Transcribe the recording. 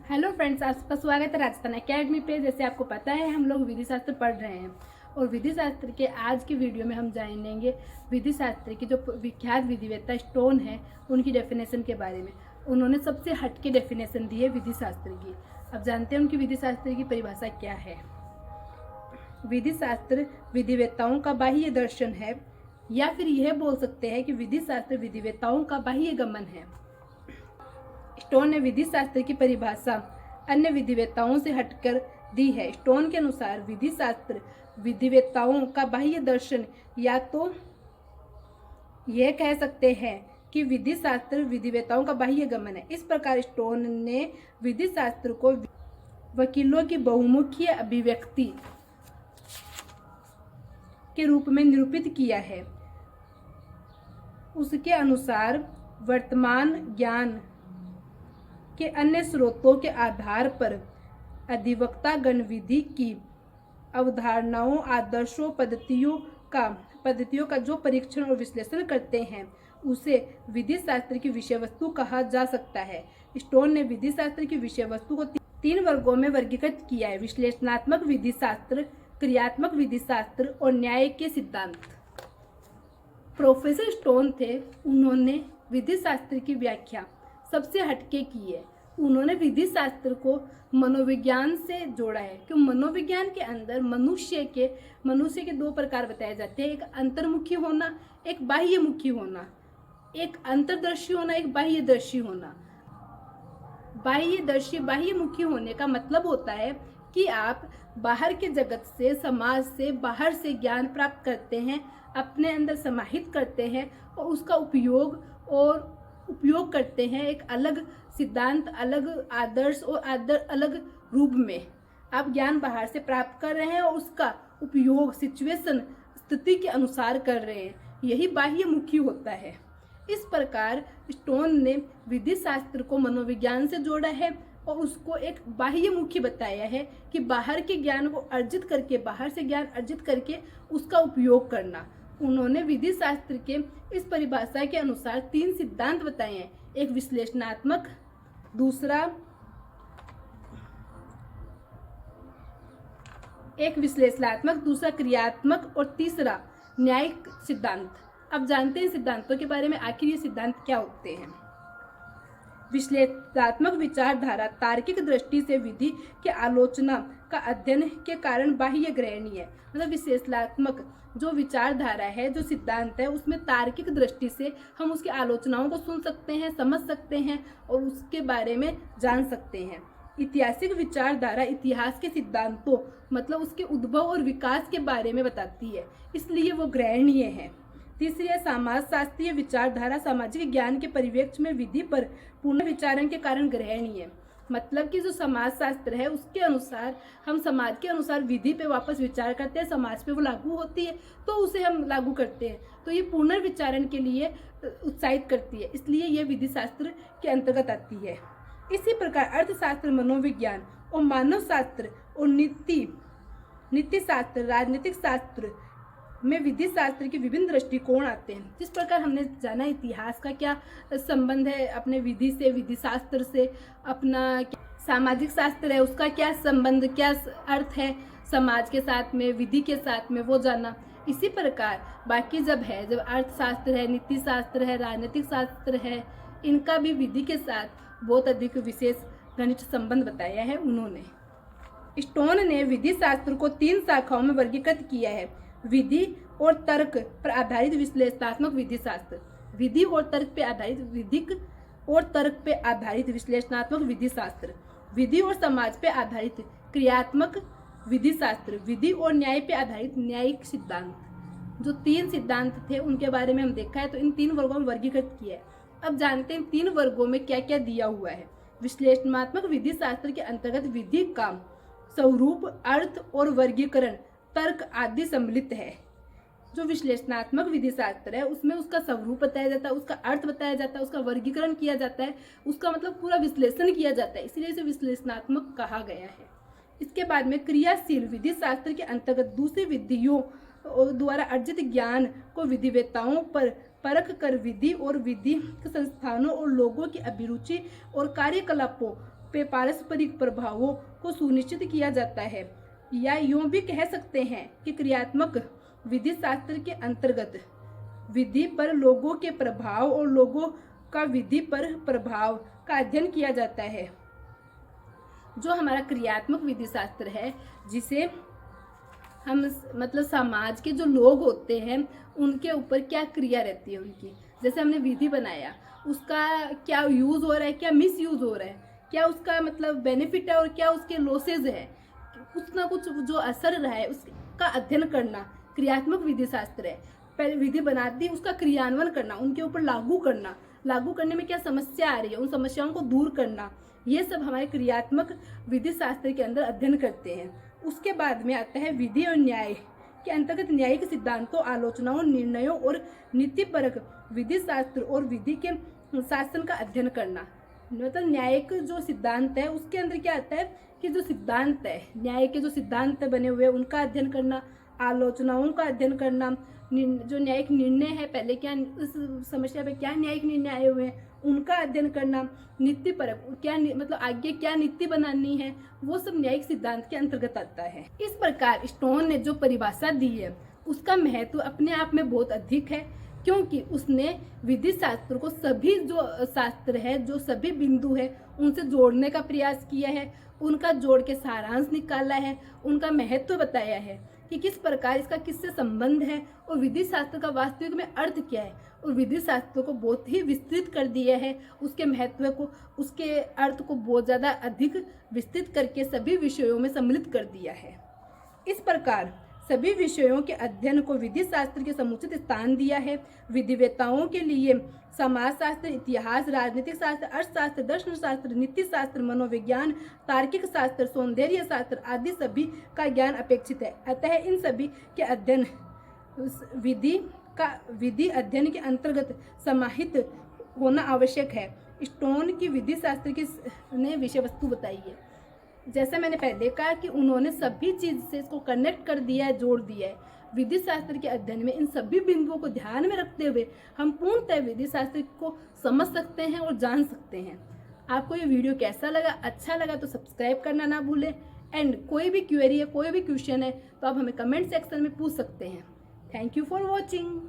Hello friends, आपका स्वागत है राजस्थान एकेडमी पे। जैसे आपको पता है हम लोग विधि शास्त्र पढ़ रहे हैं और विधि शास्त्र के आज की वीडियो में हम जानेंगे विधि शास्त्र की जो विख्यात विधिवेत्ता स्टोन है उनकी डेफिनेशन के बारे में। उन्होंने सबसे हटके डेफिनेशन दी है विधि शास्त्र की। अब जानते हैं उनकी विधि शास्त्र की परिभाषा क्या है। विधि शास्त्र विधिवेत्ताओं का बाह्य दर्शन है, या फिर यह बोल सकते हैं कि विधि शास्त्र विधिवेत्ताओं का बाह्य गमन है। स्टोन ने विधि शास्त्र की परिभाषा अन्य विधिवेत्ताओं से हटकर दी है। स्टोन के अनुसार विधि शास्त्र विधिवेत्ताओं का बाह्य दर्शन, या तो यह कह सकते हैं कि विधि शास्त्र विधिवेत्ताओं का बाह्य गमन है। इस प्रकार स्टोन ने विधि शास्त्र को वकीलों की बहुमुखी अभिव्यक्ति के रूप में निरूपित किया है। उसके अनुसार वर्तमान ज्ञान के अन्य स्रोतों के आधार पर अधिवक्ता गण विधि की अवधारणाओं, आदर्शों, पद्धतियों का जो परीक्षण और विश्लेषण करते हैं उसे विधि शास्त्र की विषय वस्तु कहा जा सकता है। स्टोन ने विधि शास्त्र की विषय वस्तु को तीन वर्गों में वर्गीकृत किया है: विश्लेषणात्मक विधि शास्त्र, क्रियात्मक विधि शास्त्र और न्याय के सिद्धांत। प्रोफेसर स्टोन थे, उन्होंने विधि शास्त्र की व्याख्या सबसे हटके की है। उन्होंने विधि शास्त्र को मनोविज्ञान से जोड़ा है, क्यों मनोविज्ञान के अंदर मनुष्य के दो प्रकार बताए जाते हैं: एक अंतर्मुखी होना, एक बाह्यमुखी होना। एक अंतर्दर्शी होना, एक बाह्यदर्शी होना। बाह्यमुखी होने का मतलब होता है कि आप बाहर के जगत से, समाज से, बाहर से ज्ञान प्राप्त करते हैं, अपने अंदर समाहित करते हैं और उसका उपयोग करते हैं एक अलग सिद्धांत, अलग आदर्श और अलग रूप में। आप ज्ञान बाहर से प्राप्त कर रहे हैं और उसका उपयोग सिचुएशन, स्थिति के अनुसार कर रहे हैं। यही बाह्यमुखी होता है। इस प्रकार स्टोन ने विधि शास्त्र को मनोविज्ञान से जोड़ा है और उसको एक बाह्यमुखी बताया है कि बाहर के ज्ञान को अर्जित करके, बाहर से ज्ञान अर्जित करके उसका उपयोग करना। उन्होंने विधि शास्त्र के इस परिभाषा के अनुसार तीन सिद्धांत बताए हैं: एक विश्लेषणात्मक, दूसरा क्रियात्मक और तीसरा न्यायिक सिद्धांत। अब जानते हैं सिद्धांतों के बारे में, आखिर ये सिद्धांत क्या होते हैं। विश्लेषणात्मक विचारधारा तार्किक दृष्टि से विधि के आलोचना का अध्ययन के कारण बाह्य ग्रहणीय है। मतलब विश्लेषणात्मक जो विचारधारा है, जो सिद्धांत है, उसमें तार्किक दृष्टि से हम उसकी आलोचनाओं को सुन सकते हैं, समझ सकते हैं और उसके बारे में जान सकते हैं। ऐतिहासिक विचारधारा इतिहास के सिद्धांतों, मतलब उसके उद्भव और विकास के बारे में बताती है, इसलिए वो ग्रहणीय है। तीसरी है समाजशास्त्रीय विचारधारा, सामाजिक ज्ञान के परिप्रेक्ष्य में विधि पर पूर्ण विचारण के कारण ग्रहणीय है। मतलब कि जो समाजशास्त्र है उसके अनुसार हम समाज के अनुसार विधि पे वापस विचार करते हैं, समाज पे वो लागू होती है तो उसे हम लागू करते हैं, तो ये पुनर्विचारण के लिए उत्साहित करती है, इसलिए ये विधि शास्त्र के अंतर्गत आती है। इसी प्रकार अर्थशास्त्र, मनोविज्ञान और मानव शास्त्र और नीति शास्त्र, राजनीतिक शास्त्र में विधि शास्त्र के विभिन्न दृष्टिकोण आते हैं। जिस प्रकार हमने जाना इतिहास का क्या संबंध है अपने विधि से, विधि शास्त्र से, अपना सामाजिक शास्त्र है उसका क्या संबंध, क्या अर्थ है समाज के साथ में, विधि के साथ में, वो जाना। इसी प्रकार बाकी जब अर्थशास्त्र है, नीति शास्त्र है, राजनीतिक शास्त्र है, इनका भी विधि के साथ बहुत अधिक विशेष घनिष्ठ संबंध बताया है उन्होंने। स्टोन ने विधि शास्त्र को तीन शाखाओं में वर्गीकृत किया है: विधि और तर्क पर आधारित विश्लेषणात्मक विधि शास्त्र, विधि और तर्क पे आधारित विधिक और तर्क पे आधारित विश्लेषणात्मक विधि शास्त्र, विधि और समाज पे आधारित क्रियात्मक विधि शास्त्र, विधि और न्याय पे आधारित न्यायिक सिद्धांत। जो तीन सिद्धांत थे उनके बारे में हम देखा है, तो इन तीन वर्गों में वर्गीकृत किया है। अब जानते हैं तीन वर्गों में क्या क्या दिया हुआ है। विश्लेषणात्मक विधि शास्त्र के अंतर्गत विधि का स्वरूप, अर्थ और वर्गीकरण, तर्क आदि सम्मिलित है। जो विश्लेषणात्मक विधि शास्त्र है उसमें उसका स्वरूप बताया जाता है, उसका अर्थ बताया जाता है, उसका वर्गीकरण किया जाता है, उसका मतलब पूरा विश्लेषण किया जाता है, इसलिए इसे विश्लेषणात्मक कहा गया है। इसके बाद में क्रियाशील विधि शास्त्र के अंतर्गत दूसरी विधियों द्वारा अर्जित ज्ञान को विधिवेत्ताओं पर परख कर विधि और विधि संस्थानों और लोगों की अभिरुचि और कार्यकलापों पारस्परिक प्रभावों को सुनिश्चित किया जाता है। या यूं भी कह सकते हैं कि क्रियात्मक विधि शास्त्र के अंतर्गत विधि पर लोगों के प्रभाव और लोगों का विधि पर प्रभाव का अध्ययन किया जाता है। जो हमारा क्रियात्मक विधि शास्त्र है, जिसे हम मतलब समाज के जो लोग होते हैं उनके ऊपर क्या क्रिया रहती है उनकी, जैसे हमने विधि बनाया, उसका क्या यूज़ हो रहा है, क्या मिस यूज़ हो रहा है, क्या उसका मतलब बेनिफिट है और क्या उसके लॉसेज है, कुछ ना कुछ जो असर रहा है उसका अध्ययन करना क्रियात्मक विधि शास्त्र है। पहले विधि बना दी, उसका क्रियान्वयन करना, उनके ऊपर लागू करना, लागू करने में क्या समस्या आ रही है उन समस्याओं को दूर करना, ये सब हमारे क्रियात्मक विधि शास्त्र के अंदर अध्ययन करते हैं। उसके बाद में आता है विधि और न्याय के अंतर्गत न्यायिक सिद्धांतों, आलोचनाओं, निर्णयों और नीतिपरक विधि शास्त्र और विधि के शासन का अध्ययन करना। मतलब न्यायिक जो सिद्धांत है उसके अंदर क्या आता है कि जो सिद्धांत है, न्याय के जो सिद्धांत बने हुए हैं उनका अध्ययन करना, आलोचनाओं का अध्ययन करना, जो न्यायिक निर्णय है, पहले क्या इस समस्या पे क्या न्यायिक निर्णय आए हुए हैं उनका अध्ययन करना, नीति परक क्या मतलब आगे क्या नीति बनानी है, वो सब न्यायिक सिद्धांत के अंतर्गत आता है। इस प्रकार स्टोन ने जो परिभाषा दी है उसका महत्व अपने आप में बहुत अधिक है, क्योंकि उसने विधि शास्त्र को सभी जो शास्त्र है, जो सभी बिंदु है उनसे जोड़ने का प्रयास किया है, उनका जोड़ के सारांश निकाला है, उनका महत्व बताया है कि किस प्रकार इसका किससे संबंध है और विधि शास्त्र का वास्तविक में अर्थ क्या है, और विधि शास्त्र को बहुत ही विस्तृत कर दिया है, उसके महत्व को, उसके अर्थ को बहुत ज़्यादा अधिक विस्तृत करके सभी विषयों में सम्मिलित कर दिया है। इस प्रकार सभी विषयों के अध्ययन को विधि शास्त्र के समुचित स्थान दिया है। विधिवेताओं के लिए समाजशास्त्र, इतिहास, राजनीतिक शास्त्र, अर्थशास्त्र, दर्शन शास्त्र, नीति शास्त्र, मनोविज्ञान, तार्किक शास्त्र, सौंदर्य शास्त्र आदि सभी का ज्ञान अपेक्षित है। अतः इन सभी के अध्ययन विधि अध्ययन के अंतर्गत समाहित होना आवश्यक है। स्टोन की विधि शास्त्र की ने विषय वस्तु बताई है। जैसा मैंने पहले कहा कि उन्होंने सभी चीज से इसको कनेक्ट कर दिया है, जोड़ दिया है। विधि शास्त्र के अध्ययन में इन सभी बिंदुओं को ध्यान में रखते हुए हम पूर्णतः विधि शास्त्र को समझ सकते हैं और जान सकते हैं। आपको ये वीडियो कैसा लगा? अच्छा लगा तो सब्सक्राइब करना ना भूलें। एंड कोई भी क्वेरी है, कोई भी क्वेश्चन है तो आप हमें कमेंट सेक्शन में पूछ सकते हैं। Thank you for watching.